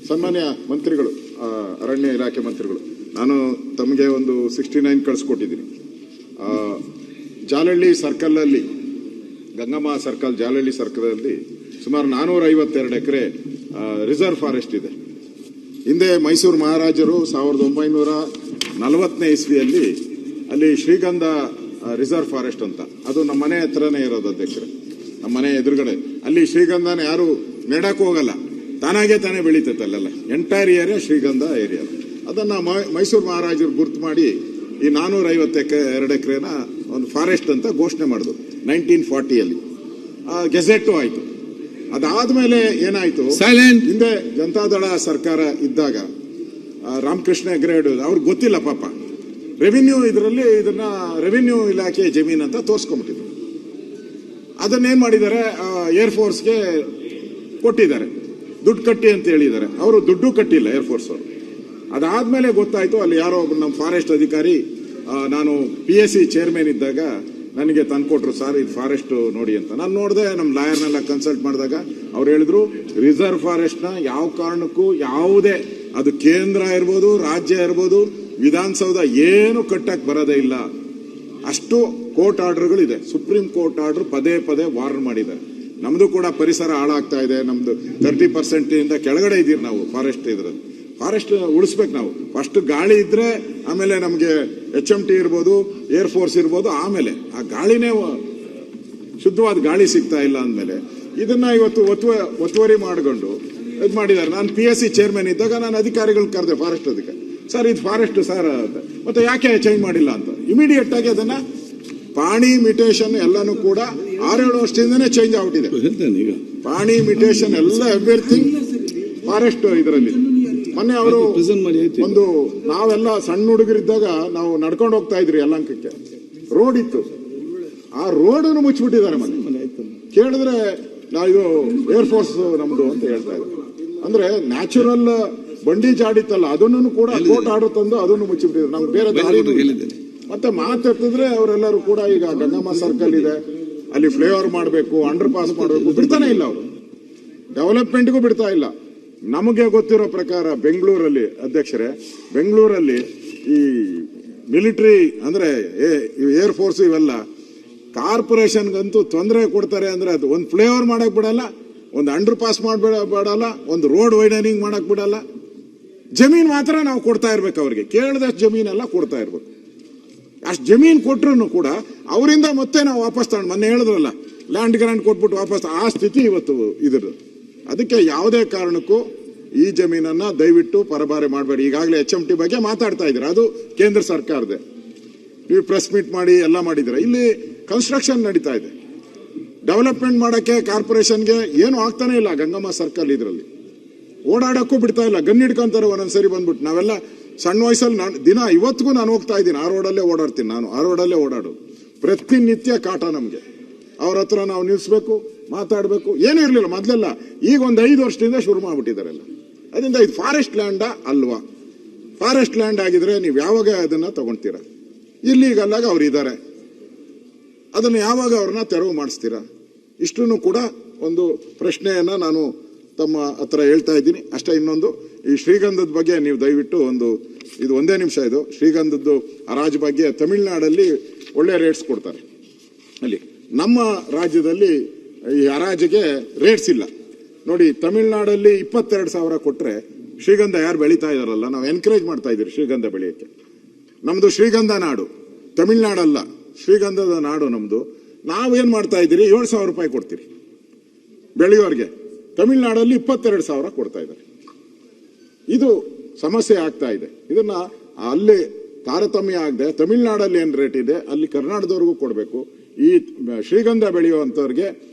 ಸನ್ಮಾನ್ಯ ಮಂತ್ರಿಗಳು, ಅರಣ್ಯ ಇಲಾಖೆ ಮಂತ್ರಿಗಳು, ನಾನು ತಮಗೆ ಒಂದು 69 ಕಳಿಸ್ಕೊಟ್ಟಿದ್ದೀನಿ. ಜಾಲಹಳ್ಳಿ ಸರ್ಕಲಲ್ಲಿ, ಗಂಗಮ್ಮ ಸರ್ಕಲ್, ಜಾಲಹಳ್ಳಿ ಸರ್ಕಲಲ್ಲಿ ಸುಮಾರು 452 ಎಕರೆ ರಿಸರ್ವ್ ಫಾರೆಸ್ಟ್ ಇದೆ. ಹಿಂದೆ ಮೈಸೂರು ಮಹಾರಾಜರು 1940ನೇ ಇಸ್ವಿಯಲ್ಲಿ ಅಲ್ಲಿ ಶ್ರೀಗಂಧ ರಿಸರ್ವ್ ಫಾರೆಸ್ಟ್ ಅಂತ, ಅದು ನಮ್ಮ ಮನೆ ಹತ್ರನೇ ಇರೋದು ಅಧ್ಯಕ್ಷರೇ, ನಮ್ಮ ಮನೆ ಎದುರುಗಡೆ. ಅಲ್ಲಿ ಶ್ರೀಗಂಧನ ಯಾರು ನೆಡಕ್ಕೆ ಹೋಗಲ್ಲ, ತಾನಾಗೆ ತಾನೇ ಬೆಳೀತೈತೆ ಅಲ್ಲೆಲ್ಲ. ಎಂಟೈರ್ ಏರಿಯಾ ಶ್ರೀಗಂಧ ಏರಿಯಾ. ಅದನ್ನ ಮೈಸೂರು ಮಹಾರಾಜರು ಗುರ್ತು ಮಾಡಿ ಈ 452 ಎಕರೆನ ಒಂದು ಫಾರೆಸ್ಟ್ ಅಂತ ಘೋಷಣೆ ಮಾಡಿದ್ರು 1940ಯಲ್ಲಿ. ಗೆಜೆಟ್ ಆಯ್ತು. ಅದಾದ್ಮೇಲೆ ಏನಾಯ್ತು, ಹಿಂದೆ ಜನತಾದಳ ಸರ್ಕಾರ ಇದ್ದಾಗ ರಾಮಕೃಷ್ಣ ಹೆಗಡೆ ಅವ್ರಿಗೆ ಗೊತ್ತಿಲ್ಲ ಪಾಪ, ರೆವಿನ್ಯೂ ಇದರಲ್ಲಿ ಇದನ್ನ ರೆವಿನ್ಯೂ ಇಲಾಖೆ ಜಮೀನ್ ಅಂತ ತೋರ್ಸ್ಕೊಂಡ್ಬಿಟ್ಟಿದ್ರು. ಅದನ್ನೇನ್ ಮಾಡಿದ್ದಾರೆ, ಏರ್ಫೋರ್ಸ್ಗೆ ಕೊಟ್ಟಿದ್ದಾರೆ, ದುಡ್ಡು ಕಟ್ಟಿ ಅಂತ ಹೇಳಿದ್ದಾರೆ. ಅವರು ದುಡ್ಡು ಕಟ್ಟಿಲ್ಲ ಏರ್ಫೋರ್ಸ್ ಅವರು. ಅದಾದ್ಮೇಲೆ ಗೊತ್ತಾಯ್ತು, ಅಲ್ಲಿ ಯಾರೋ ಒಬ್ಬ ನಮ್ಮ ಫಾರೆಸ್ಟ್ ಅಧಿಕಾರಿ, ನಾನು PSC ಚೇರ್ಮನ್ ಇದ್ದಾಗ ನನಗೆ ತಂದ್ಕೊಟ್ರು, ಸರ್ ಇದು ಫಾರೆಸ್ಟ್ ನೋಡಿ ಅಂತ. ನಾನು ನೋಡಿದೆ, ನಮ್ಮ ಲಾಯರ್ನೆಲ್ಲ ಕನ್ಸಲ್ಟ್ ಮಾಡಿದಾಗ ಅವ್ರು ಹೇಳಿದ್ರು, ರಿಸರ್ವ್ ಫಾರೆಸ್ಟ್ನ ಯಾವ ಕಾರಣಕ್ಕೂ ಯಾವುದೇ, ಅದು ಕೇಂದ್ರ ಇರ್ಬೋದು, ರಾಜ್ಯ ಇರ್ಬೋದು, ವಿಧಾನಸೌಧ ಏನು ಕಟ್ಟಕ್ ಬರೋದೇ ಇಲ್ಲ. ಅಷ್ಟು ಕೋರ್ಟ್ ಆರ್ಡರ್ಗಳಿದೆ. ಸುಪ್ರೀಂ ಕೋರ್ಟ್ ಆರ್ಡರ್ ಪದೇ ಪದೇ ವಾರ್ನ್ ಮಾಡಿದ್ದಾರೆ. ನಮ್ದು ಕೂಡ ಪರಿಸರ ಹಾಳಾಗ್ತಾ ಇದೆ. ನಮ್ದು 30% ಕೆಳಗಡೆ ಇದೀವಿ ನಾವು ಫಾರೆಸ್ಟ್ ಇದ್ರಲ್ಲಿ. ಫಾರೆಸ್ಟ್ ಉಳಿಸ್ಬೇಕು ನಾವು. ಫಸ್ಟ್ ಗಾಳಿ ಇದ್ರೆ ಆಮೇಲೆ ನಮ್ಗೆ HMT ಇರ್ಬೋದು, ಏರ್ ಫೋರ್ಸ್ ಇರ್ಬೋದು, ಆಮೇಲೆ ಆ ಗಾಳಿನೇ ಶುದ್ಧವಾದ ಗಾಳಿ ಸಿಗ್ತಾ ಇಲ್ಲ ಅಂದ್ಮೇಲೆ ಇದನ್ನ ಇವತ್ತು ಒತ್ತುವರಿ ಮಾಡ್ಕೊಂಡು ಇದು ಮಾಡಿದ್ದಾರೆ. ನಾನು PSC ಚೇರ್ಮನ್ ಇದ್ದಾಗ ನಾನು ಅಧಿಕಾರಿಗಳು ಕರೆದೆ, ಫಾರೆಸ್ಟ್ ಅಧಿಕಾರಿ, ಸರ್ ಇದು ಫಾರೆಸ್ಟ್ ಸರ್, ಮತ್ತೆ ಯಾಕೆ ಚೇಂಜ್ ಮಾಡಿಲ್ಲ ಅಂತ. ಇಮಿಡಿಯೇಟ್ ಆಗಿ ಅದನ್ನ ಪಾಣಿ ಮಿಟೇಷನ್ ಎಲ್ಲಾನು ಕೂಡ 6-7 ವರ್ಷದಿಂದನೇ ಚೇಂಜ್ ಆಗ್ಬಿಟ್ಟಿದೆ. ಪಾಣಿ ಮಿಟೇಷನ್ ಎಲ್ಲ ಎವ್ರಿಥಿಂಗ್ ಫಾರೆಸ್ಟ್ ಇದರಲ್ಲಿ. ಮೊನ್ನೆ ಅವರು ಒಂದು, ನಾವೆಲ್ಲ ಸಣ್ಣ ಹುಡುಗರಿದ್ದಾಗ ನಾವು ನಡ್ಕೊಂಡು ಹೋಗ್ತಾ ಇದ್ರಿ ಯಲಹಂಕಕ್ಕೆ, ರೋಡ್ ಇತ್ತು, ಆ ರೋಡನ್ನು ಮುಚ್ಚಿಬಿಟ್ಟಿದ್ದಾರೆ. ಮೊನ್ನೆ ಕೇಳಿದ್ರೆ ಇದು ಏರ್ ಫೋರ್ಸ್ ನಮ್ದು ಅಂತ ಹೇಳ್ತಾ ಇದ್ದಾರೆ. ಅಂದ್ರೆ ನ್ಯಾಚುರಲ್ ಬಂಡಿ ಜಾಡಿತ್ತಲ್ಲ, ಅದನ್ನು ಕೂಡ ಕೋರ್ಟ್ ಆರ್ಡರ್ ತಂದು ಅದನ್ನು ಮುಚ್ಚಿಬಿಟ್ಟಿದ್ದಾರೆ. ನಮ್ಗೆ ಬೇರೆ ದಾರಿ. ಮತ್ತೆ ಮಾತಾಡ್ತಿದ್ರೆ ಅವರೆಲ್ಲರೂ ಕೂಡ ಈಗ ಗಂಗಮ್ಮ ಸರ್ಕಲ್ ಇದೆ, ಅಲ್ಲಿ ಫ್ಲೈಓವರ್ ಮಾಡಬೇಕು, ಅಂಡರ್ ಪಾಸ್ ಮಾಡಬೇಕು, ಬಿಡ್ತಾನೆ ಇಲ್ಲ ಅವರು. ಡೆವಲಪ್ಮೆಂಟ್ಗೂ ಬಿಡ್ತಾ ಇಲ್ಲ. ನಮಗೆ ಗೊತ್ತಿರೋ ಪ್ರಕಾರ ಬೆಂಗಳೂರಲ್ಲಿ, ಅಧ್ಯಕ್ಷರೇ, ಬೆಂಗಳೂರಲ್ಲಿ ಈ ಮಿಲಿಟರಿ ಅಂದ್ರೆ ಏರ್ ಫೋರ್ಸ್ ಇವೆಲ್ಲ ಕಾರ್ಪೊರೇಷನ್ಗಂತೂ ತೊಂದರೆ ಕೊಡ್ತಾರೆ. ಅಂದ್ರೆ ಅದು ಒಂದು ಫ್ಲೈಓವರ್ ಮಾಡಕ್ ಬಿಡಲ್ಲ, ಒಂದು ಅಂಡರ್ ಪಾಸ್ ಬಿಡಲ್ಲ, ಒಂದು ರೋಡ್ ವೈಡನಿಂಗ್ ಮಾಡಕ್ ಬಿಡಲ್ಲ. ಜಮೀನ್ ಮಾತ್ರ ನಾವು ಕೊಡ್ತಾ ಇರ್ಬೇಕು ಅವ್ರಿಗೆ, ಕೇಳಿದಷ್ಟು ಜಮೀನೆಲ್ಲ ಕೊಡ್ತಾ ಇರ್ಬೇಕು. ಅಷ್ಟು ಜಮೀನ್ ಕೊಟ್ರು ಕೂಡ ಅವರಿಂದ ಮತ್ತೆ ನಾವು ವಾಪಸ್ ತಗೊಂಡು, ಮೊನ್ನೆ ಹೇಳಿದ್ರಲ್ಲ ಲ್ಯಾಂಡ್ ಗ್ರಾಂಟ್ ಕೊಟ್ಬಿಟ್ಟು ವಾಪಸ್, ಆ ಸ್ಥಿತಿ ಇವತ್ತು ಇದ್ರ. ಅದಕ್ಕೆ ಯಾವುದೇ ಕಾರಣಕ್ಕೂ ಈ ಜಮೀನನ್ನ ದಯವಿಟ್ಟು ಪರಭಾರೆ ಮಾಡಬೇಡಿ. ಈಗಾಗಲೇ HMT ಬಗ್ಗೆ ಮಾತಾಡ್ತಾ ಇದ್ದೀರಾ, ಅದು ಕೇಂದ್ರ ಸರ್ಕಾರದೇ. ನೀವು ಪ್ರೆಸ್ ಮೀಟ್ ಮಾಡಿ ಎಲ್ಲ ಮಾಡಿದ್ದೀರಾ. ಇಲ್ಲಿ ಕನ್ಸ್ಟ್ರಕ್ಷನ್ ನಡೀತಾ ಇದೆ. ಡೆವಲಪ್ಮೆಂಟ್ ಮಾಡಕ್ಕೆ ಕಾರ್ಪೊರೇಷನ್ಗೆ ಏನು ಆಗ್ತಾನೆ ಇಲ್ಲ. ಗಂಗಮ್ಮ ಸರ್ಕಲ್ ಇದರಲ್ಲಿ ಓಡಾಡಕ್ಕೂ ಬಿಡ್ತಾ ಇಲ್ಲ. ಗನ್ ಹಿಡ್ಕೊಂತಾರೆ ಒಂದೊಂದ್ಸರಿ ಬಂದ್ಬಿಟ್ಟು. ನಾವೆಲ್ಲ ಸಣ್ಣ ವಯಸ್ಸಲ್ಲಿ ದಿನ ಇವತ್ತಿಗೂ ನಾನು ಹೋಗ್ತಾ ಇದ್ದೀನಿ, ಆ ರೋಡಲ್ಲೇ ಓಡಾಡ್ತೀನಿ. ನಾನು ಆ ರೋಡಲ್ಲೇ ಓಡಾಡೋದು. ಪ್ರತಿನಿತ್ಯ ಕಾಟ ನಮಗೆ. ಅವ್ರ ಹತ್ರ ನಾವು ನಿಲ್ಸ್ಬೇಕು, ಮಾತಾಡಬೇಕು, ಏನೂ ಇರಲಿಲ್ಲ ಮೊದಲೆಲ್ಲ. ಈಗ ಒಂದು 5 ವರ್ಷದಿಂದ ಶುರು ಮಾಡ್ಬಿಟ್ಟಿದ್ದಾರೆಲ್ಲ. ಅದರಿಂದ ಇದು ಫಾರೆಸ್ಟ್ ಲ್ಯಾಂಡಾ ಅಲ್ವಾ? ಫಾರೆಸ್ಟ್ ಲ್ಯಾಂಡ್ ಆಗಿದ್ರೆ ನೀವು ಯಾವಾಗ ಅದನ್ನ ತಗೊಳ್ತೀರಾ? ಇಲ್ಲಿಗಲ್ಲಾಗ ಅವ್ರು ಇದ್ದಾರೆ, ಅದನ್ನು ಯಾವಾಗ ಅವ್ರನ್ನ ತೆರವು ಮಾಡಿಸ್ತೀರಾ? ಇಷ್ಟನ್ನು ಕೂಡ ಒಂದು ಪ್ರಶ್ನೆಯನ್ನ ನಾನು ತಮ್ಮ ಹತ್ರ ಹೇಳ್ತಾ ಇದ್ದೀನಿ ಅಷ್ಟೇ. ಇನ್ನೊಂದು, ಈ ಶ್ರೀಗಂಧದ ಬಗ್ಗೆ ನೀವು ದಯವಿಟ್ಟು ಇದು 1 ನಿಮಿಷ, ಇದು ಶ್ರೀಗಂಧದ್ದು ಹರಾಜು ಬಗ್ಗೆ ತಮಿಳುನಾಡಲ್ಲಿ ಒಳ್ಳೆ ರೇಟ್ಸ್ ಕೊಡ್ತಾರೆ. ಅಲ್ಲಿ ನಮ್ಮ ರಾಜ್ಯದಲ್ಲಿ ಈ ಹರಾಜಿಗೆ ರೇಟ್ಸ್ ಇಲ್ಲ ನೋಡಿ. ತಮಿಳುನಾಡಲ್ಲಿ 22,000 ಕೊಟ್ರೆ ಶ್ರೀಗಂಧ ಯಾರು ಬೆಳೀತಾ ಇದಾರಲ್ಲ, ನಾವು ಎನ್ಕರೇಜ್ ಮಾಡ್ತಾ ಇದ್ದೀರಿ ಶ್ರೀಗಂಧ ಬೆಳೆಯಕ್ಕೆ. ನಮ್ದು ಶ್ರೀಗಂಧ ನಾಡು, ತಮಿಳುನಾಡಲ್ಲ, ಶ್ರೀಗಂಧದ ನಾಡು ನಮ್ದು. ನಾವೇನ್ ಮಾಡ್ತಾ ಇದ್ದೀರಿ, 7,000 ರೂಪಾಯಿ ಕೊಡ್ತೀರಿ ಬೆಳೆಯೋರ್ಗೆ. ತಮಿಳುನಾಡಲ್ಲಿ 22,000 ಕೊಡ್ತಾ ಇದ್ದಾರೆ. ಇದು ಸಮಸ್ಯೆ ಆಗ್ತಾ ಇದೆ. ಇದನ್ನ ಅಲ್ಲಿ ತಾರತಮ್ಯ ಆಗದೆ ತಮಿಳುನಾಡಲ್ಲಿ ಏನ್ ರೇಟ್ ಇದೆ ಅಲ್ಲಿ ಕರ್ನಾಟಕದವ್ರಿಗೂ ಕೊಡಬೇಕು. ಈ ಶ್ರೀಗಂಧ ಬೆಳೆಯುವಂತವ್ರಿಗೆ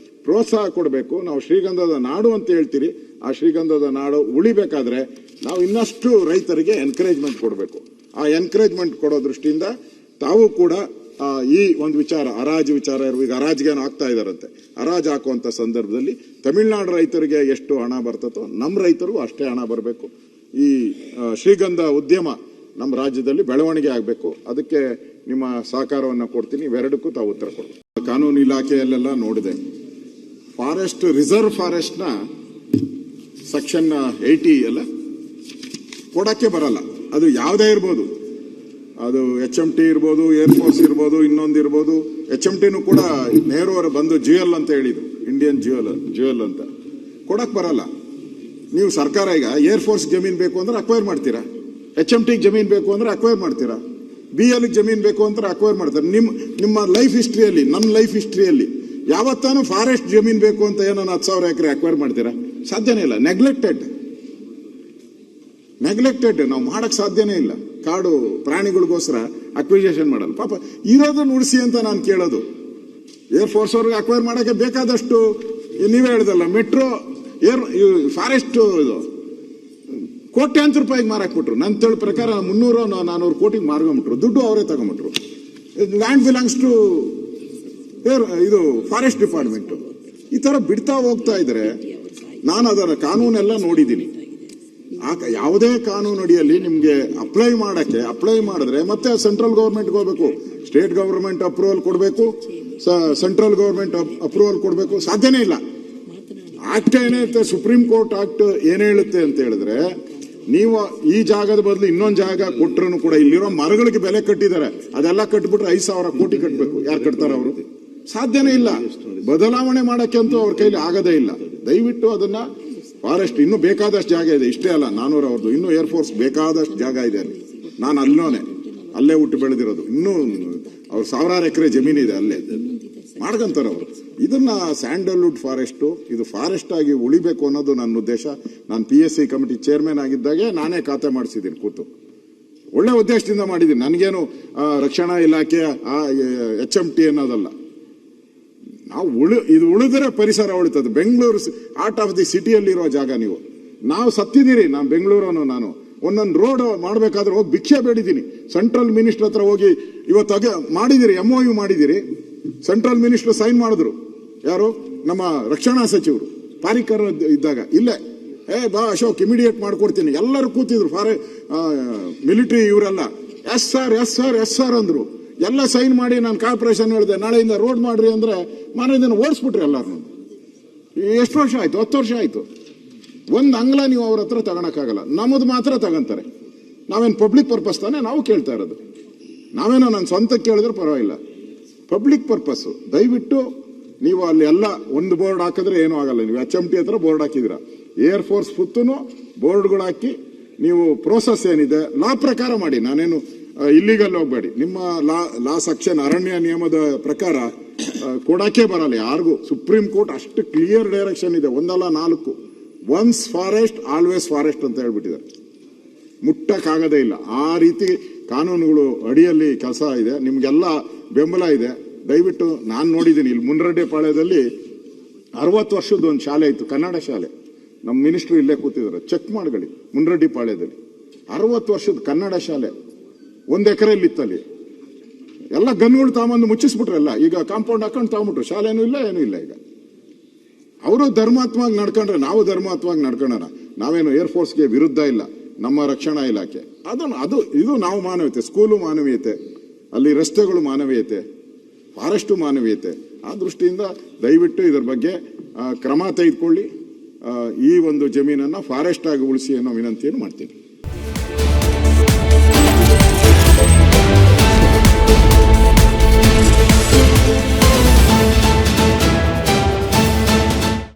ಪ್ರೋತ್ಸಾಹ ಕೊಡಬೇಕು. ನಾವು ಶ್ರೀಗಂಧದ ನಾಡು ಅಂತ ಹೇಳ್ತೀರಿ, ಆ ಶ್ರೀಗಂಧದ ನಾಡು ಉಳಿಬೇಕಾದ್ರೆ ನಾವು ಇನ್ನಷ್ಟು ರೈತರಿಗೆ ಎನ್ಕರೇಜ್ಮೆಂಟ್ ಕೊಡಬೇಕು. ಆ ಎನ್ಕರೇಜ್ಮೆಂಟ್ ಕೊಡೋ ದೃಷ್ಟಿಯಿಂದ ತಾವು ಕೂಡ ಈ ಒಂದು ವಿಚಾರ, ಹರಾಜು ವಿಚಾರ, ಈಗ ಹರಾಜಿಗೆ ಆಗ್ತಾ ಇದಾರಂತೆ, ಹರಾಜು ಹಾಕುವಂತ ಸಂದರ್ಭದಲ್ಲಿ ತಮಿಳುನಾಡು ರೈತರಿಗೆ ಎಷ್ಟು ಹಣ ಬರ್ತದೋ ನಮ್ಮ ರೈತರಿಗೂ ಅಷ್ಟೇ ಹಣ ಬರಬೇಕು. ಈ ಶ್ರೀಗಂಧ ಉದ್ಯಮ ನಮ್ಮ ರಾಜ್ಯದಲ್ಲಿ ಬೆಳವಣಿಗೆ ಆಗಬೇಕು. ಅದಕ್ಕೆ ನಿಮ್ಮ ಸಹಕಾರವನ್ನು ಕೊಡ್ತೀನಿ. ಇವೆರಡಕ್ಕೂ ತಾವು ಉತ್ತರ ಕೊಡಬೇಕು. ಕಾನೂನು ಇಲಾಖೆಯಲ್ಲೆಲ್ಲ ನೋಡಿದೆ, ಫಾರೆಸ್ಟ್ ರಿಸರ್ವ್ ಫಾರೆಸ್ಟ್ ನ ಸೆಕ್ಷನ್ 80 ಅಲ್ಲ ಕೊಡಕ್ಕೆ ಬರಲ್ಲ. ಅದು ಯಾವುದೇ ಇರ್ಬೋದು, ಅದು HMT ಇರ್ಬೋದು, ಏರ್ಫೋರ್ಸ್ ಇರ್ಬೋದು, ಇನ್ನೊಂದು ಇರ್ಬೋದು. HMTನೂ ಕೂಡ ನೆಹರು ಅವರು ಬಂದು ಜ್ಯುವೆಲ್ ಅಂತ ಹೇಳಿದ್ರು, ಇಂಡಿಯನ್ ಜ್ಯುವೆಲ್ ಅಂತ. ಕೊಡಕ್ ಬರಲ್ಲ. ನೀವು ಸರ್ಕಾರ ಈಗ ಏರ್ಫೋರ್ಸ್ ಜಮೀನ್ ಬೇಕು ಅಂದ್ರೆ ಅಕ್ವೈರ್ ಮಾಡ್ತೀರಾ, HMT ಜಮೀನ್ ಬೇಕು ಅಂದ್ರೆ ಅಕ್ವೈರ್ ಮಾಡ್ತೀರಾ, BL ಜಮೀನ್ ಬೇಕು ಅಂದ್ರೆ ಅಕ್ವೈರ್ ಮಾಡ್ತಾರೆ. ನಿಮ್ಮ ಲೈಫ್ ಹಿಸ್ಟ್ರಿಯಲ್ಲಿ, ನನ್ನ ಲೈಫ್ ಹಿಸ್ಟ್ರಿಯಲ್ಲಿ ಯಾವತ್ತಾನು ಫಾರೆಸ್ಟ್ ಜಮೀನ್ ಬೇಕು ಅಂತ ಏನೋ 10,000 ಎಕರೆ ಅಕ್ವೈರ್ ಮಾಡ್ತೀರಾ? ಸಾಧ್ಯನೇ ಇಲ್ಲ. ನೆಗ್ಲೆಕ್ಟೆಡ್. ನಾವು ಮಾಡಕ್ ಸಾಧ್ಯನೇ ಇಲ್ಲ. ಕಾಡು ಪ್ರಾಣಿಗಳಿಗೋಸ್ಕರ ಅಕ್ವಿಜೇಷನ್ ಮಾಡಲ್ಲ. ಪಾಪ ಇರೋದನ್ನ ಉಳಿಸಿ ಅಂತ ನಾನು ಕೇಳೋದು. ಏರ್ಫೋರ್ಸ್ ಅವ್ರಿಗೆ ಅಕ್ವೈರ್ ಮಾಡಕ್ಕೆ ಬೇಕಾದಷ್ಟು, ನೀವೇ ಹೇಳ್ದಲ್ಲ, ಮೆಟ್ರೋ ಫಾರೆಸ್ಟ್ ಇದು ಕೋಟ್ಯಾಂತರ ರೂಪಾಯಿಗೆ ಮಾರಾಕ್ಬಿಟ್ರು. ನನ್ನ ತಿಳಿ ಪ್ರಕಾರ 300-400 ಕೋಟಿಗೆ ಮಾರ್ಕೊಂಬಿಟ್ರು. ದುಡ್ಡು ಅವರೇ ತಗೊಂಬಿಟ್ರು. ಲ್ಯಾಂಡ್ ಬಿಲಾಂಗ್ಸ್ ಟು ಇದು ಫಾರೆಸ್ಟ್ ಡಿಪಾರ್ಟ್ಮೆಂಟ್. ಈ ತರ ಬಿಡ್ತಾ ಹೋಗ್ತಾ ಇದ್ರೆ, ನಾನು ಅದರ ಕಾನೂನೆಲ್ಲ ನೋಡಿದ್ದೀನಿ. ಯಾವುದೇ ಕಾನೂನು ಅಡಿಯಲ್ಲಿ ನಿಮ್ಗೆ ಅಪ್ಲೈ ಮಾಡಿದ್ರೆ ಮತ್ತೆ ಸೆಂಟ್ರಲ್ ಗವರ್ಮೆಂಟ್ಗೆ ಹೋಗ್ಬೇಕು, ಸ್ಟೇಟ್ ಗವರ್ಮೆಂಟ್ ಅಪ್ರೂವಲ್ ಕೊಡಬೇಕು, ಸೆಂಟ್ರಲ್ ಗವರ್ಮೆಂಟ್ ಅಪ್ರೂವಲ್ ಕೊಡಬೇಕು. ಸಾಧ್ಯನೇ ಇಲ್ಲ. ಆಕ್ಟ್ ಏನೇಳುತ್ತೆ, ಸುಪ್ರೀಂ ಕೋರ್ಟ್ ಆಕ್ಟ್ ಏನ್ ಹೇಳುತ್ತೆ ಅಂತ ಹೇಳಿದ್ರೆ, ನೀವು ಈ ಜಾಗದ ಬದಲು ಇನ್ನೊಂದು ಜಾಗ ಕೊಟ್ಟರು ಕೂಡ ಇಲ್ಲಿರೋ ಮರಗಳಿಗೆ ಬೆಲೆ ಕಟ್ಟಿದ್ದಾರೆ, ಅದೆಲ್ಲ ಕಟ್ಬಿಟ್ರೆ 5,000 ಕೋಟಿ ಕಟ್ಟಬೇಕು. ಯಾರು ಕಟ್ತಾರೆ? ಅವರು. ಸಾಧ್ಯನೇ ಇಲ್ಲ. ಬದಲಾವಣೆ ಮಾಡಕ್ಕೆ ಅಂತೂ ಅವ್ರ ಕೈಲಿ ಆಗದೇ ಇಲ್ಲ. ದಯವಿಟ್ಟು ಅದನ್ನ ಫಾರೆಸ್ಟ್ ಇನ್ನೂ ಬೇಕಾದಷ್ಟು ಜಾಗ ಇದೆ. ಇಷ್ಟೇ ಅಲ್ಲ, 400 ಅವ್ರದ್ದು ಇನ್ನೂ ಏರ್ಫೋರ್ಸ್ ಬೇಕಾದಷ್ಟು ಜಾಗ ಇದೆ ಅಲ್ಲಿ. ನಾನು ಅಲ್ಲೇ ಹುಟ್ಟು ಬೆಳೆದಿರೋದು. ಇನ್ನೂ ಅವ್ರ 1000 ಎಕರೆ ಜಮೀನಿದೆ, ಅಲ್ಲೇ ಮಾಡ್ಕೊಂತಾರೆ ಅವರು. ಇದನ್ನ ಸ್ಯಾಂಡಲ್ವುಡ್ ಫಾರೆಸ್ಟ್, ಇದು ಫಾರೆಸ್ಟ್ ಆಗಿ ಉಳಿಬೇಕು ಅನ್ನೋದು ನನ್ನ ಉದ್ದೇಶ. ನಾನು PSC ಕಮಿಟಿ ಚೇರ್ಮನ್ ಆಗಿದ್ದಾಗೆ ನಾನೇ ಖಾತೆ ಮಾಡಿಸಿದ್ದೀನಿ ಕೂತು. ಒಳ್ಳೆ ಉದ್ದೇಶದಿಂದ ಮಾಡಿದ್ದೀನಿ. ನನಗೇನು ರಕ್ಷಣಾ ಇಲಾಖೆ HMT ಅನ್ನೋದಲ್ಲ. ನಾವು ಇದು ಉಳಿದ್ರೆ ಪರಿಸರ ಉಳಿತದೆ. ಬೆಂಗಳೂರು ಆರ್ಟ್ ಆಫ್ ದಿ ಸಿಟಿಯಲ್ಲಿರೋ ಜಾಗ ನೀವು. ನಾವು ಸತ್ತಿದ್ದೀರಿ. ನಾನು ಬೆಂಗಳೂರನ್ನು ನಾನು ಒಂದೊಂದು ರೋಡ್ ಮಾಡಬೇಕಾದ್ರೆ ಹೋಗಿ ಭಿಕ್ಷೆ ಬೇಡಿದ್ದೀನಿ. ಸೆಂಟ್ರಲ್ ಮಿನಿಸ್ಟರ್ ಹತ್ರ ಹೋಗಿ ಇವತ್ತು ಮಾಡಿದಿರಿ, MOU ಮಾಡಿದಿರಿ. ಸೆಂಟ್ರಲ್ ಮಿನಿಸ್ಟರ್ ಸೈನ್ ಮಾಡಿದ್ರು. ಯಾರು? ನಮ್ಮ ರಕ್ಷಣಾ ಸಚಿವರು ಪಾರಿಕರ್ ಇದ್ದಾಗ. ಇಲ್ಲೇ ಬಾ ಅಶೋಕ್, ಇಮಿಡಿಯೇಟ್ ಮಾಡ್ಕೊಡ್ತೀನಿ. ಎಲ್ಲರೂ ಕೂತಿದ್ರು, ಮಿಲಿಟರಿ ಇವರೆಲ್ಲ. ಎಸ್ ಸರ್ ಅಂದ್ರು. ಎಲ್ಲ ಸೈನ್ ಮಾಡಿ ನಾನು ಕಾರ್ಪೊರೇಷನ್ ಹೇಳಿದೆ, ನಾಳೆಯಿಂದ ರೋಡ್ ಮಾಡ್ರಿ ಅಂದ್ರೆ ಮಾರನೇ ಓಡಿಸ್ಬಿಟ್ರಿ ಎಲ್ಲಾರು. ಎಷ್ಟು ವರ್ಷ ಆಯ್ತು? 10 ವರ್ಷ ಆಯ್ತು. ಒಂದ್ ಅಂಗ್ಲ ನೀವು ಅವ್ರ ಹತ್ರ ತಗೊಳಕ್ಕಾಗಲ್ಲ. ನಮ್ಮದು ಮಾತ್ರ ತಗೊಂತಾರೆ. ನಾವೇನು ಪಬ್ಲಿಕ್ ಪರ್ಪಸ್ ತಾನೇ ನಾವು ಕೇಳ್ತಾ ಇರೋದು. ನಾವೇನೋ ನನ್ನ ಸ್ವಂತಕ್ಕೆ ಕೇಳಿದ್ರೆ ಪರವಾಗಿಲ್ಲ, ಪಬ್ಲಿಕ್ ಪರ್ಪಸ್. ದಯವಿಟ್ಟು ನೀವು ಅಲ್ಲಿ ಎಲ್ಲ ಒಂದು ಬೋರ್ಡ್ ಹಾಕಿದ್ರೆ ಏನೂ ಆಗಲ್ಲ. ನೀವು HMT ಹತ್ರ ಬೋರ್ಡ್ ಹಾಕಿದಿರ, ಏರ್ಫೋರ್ಸ್ ಸುತ್ತೂ ಬೋರ್ಡ್ಗಳು ಹಾಕಿ ನೀವು ಪ್ರೋಸೆಸ್ ಏನಿದೆ ಲಾ ಪ್ರಕಾರ ಮಾಡಿ. ನಾನೇನು ಇಲ್ಲಿಗಲ್ ಹೋಗ್ಬೇಡಿ. ನಿಮ್ಮ ಲಾ ಸೆಕ್ಷನ್ ಅರಣ್ಯ ನಿಯಮದ ಪ್ರಕಾರ ಕೊಡಕ್ಕೆ ಬರಲ್ಲ ಯಾರಿಗೂ. ಸುಪ್ರೀಂ ಕೋರ್ಟ್ ಅಷ್ಟು ಕ್ಲಿಯರ್ ಡೈರೆಕ್ಷನ್ ಇದೆ, 1 ಅಲ್ಲ 4. ಒನ್ಸ್ ಫಾರೆಸ್ಟ್ ಆಲ್ವೇಸ್ ಫಾರೆಸ್ಟ್ ಅಂತ ಹೇಳ್ಬಿಟ್ಟಿದ್ದಾರೆ. ಮುಟ್ಟಕ್ಕಾಗದೇ ಇಲ್ಲ. ಆ ರೀತಿ ಕಾನೂನುಗಳು ಅಡಿಯಲ್ಲಿ ಕೆಲಸ ಇದೆ. ನಿಮ್ಗೆಲ್ಲ ಬೆಂಬಲ ಇದೆ. ದಯವಿಟ್ಟು ನಾನು ನೋಡಿದ್ದೀನಿ ಇಲ್ಲಿ ಮುನ್ರಡ್ಡಿಪಾಳ್ಯದಲ್ಲಿ 60 ವರ್ಷದ ಒಂದು ಶಾಲೆ ಇತ್ತು, ಕನ್ನಡ ಶಾಲೆ. ನಮ್ಮ ಮಿನಿಸ್ಟ್ರು ಇಲ್ಲೇ ಕೂತಿದ್ದಾರೆ, ಚೆಕ್ ಮಾಡ್ಕೊಳ್ಳಿ. ಮುನ್ರಡ್ಡಿಪಾಳ್ಯದಲ್ಲಿ 60 ವರ್ಷದ ಕನ್ನಡ ಶಾಲೆ 1 ಎಕರೆಯಲ್ಲಿ ಇತ್ತಲ್ಲಿ. ಎಲ್ಲ ಗನ್ಗಳು ತಗೊಂಬಂದು ಮುಚ್ಚಿಸ್ಬಿಟ್ರಲ್ಲ. ಈಗ ಕಾಂಪೌಂಡ್ ಹಾಕೊಂಡು ತಗೊಂಬಿಟ್ರು. ಶಾಲೆನೂ ಇಲ್ಲ, ಏನೂ ಇಲ್ಲ. ಈಗ ಅವರು ಧರ್ಮಾತ್ಮವಾಗಿ ನಡ್ಕೊಂಡ್ರೆ ನಾವು ಧರ್ಮಾತ್ಮವಾಗಿ ನಡ್ಕೊಳ್ಳೋಣ. ನಾವೇನು ಏರ್ಫೋರ್ಸ್ಗೆ ವಿರುದ್ಧ ಇಲ್ಲ. ನಮ್ಮ ರಕ್ಷಣಾ ಇಲಾಖೆ ಇದು ನಾವು ಮಾನವೀಯತೆ. ಸ್ಕೂಲು ಮಾನವೀಯತೆ, ಅಲ್ಲಿ ರಸ್ತೆಗಳು ಮಾನವೀಯತೆ, ಫಾರೆಸ್ಟು ಮಾನವೀಯತೆ. ಆ ದೃಷ್ಟಿಯಿಂದ ದಯವಿಟ್ಟು ಇದರ ಬಗ್ಗೆ ಕ್ರಮ ತೆಗೆದುಕೊಳ್ಳಿ. ಈ ಒಂದು ಜಮೀನನ್ನು ಫಾರೆಸ್ಟ್ ಆಗಿ ಉಳಿಸಿ ಅನ್ನೋ ವಿನಂತಿಯನ್ನು ಮಾಡ್ತೀನಿ.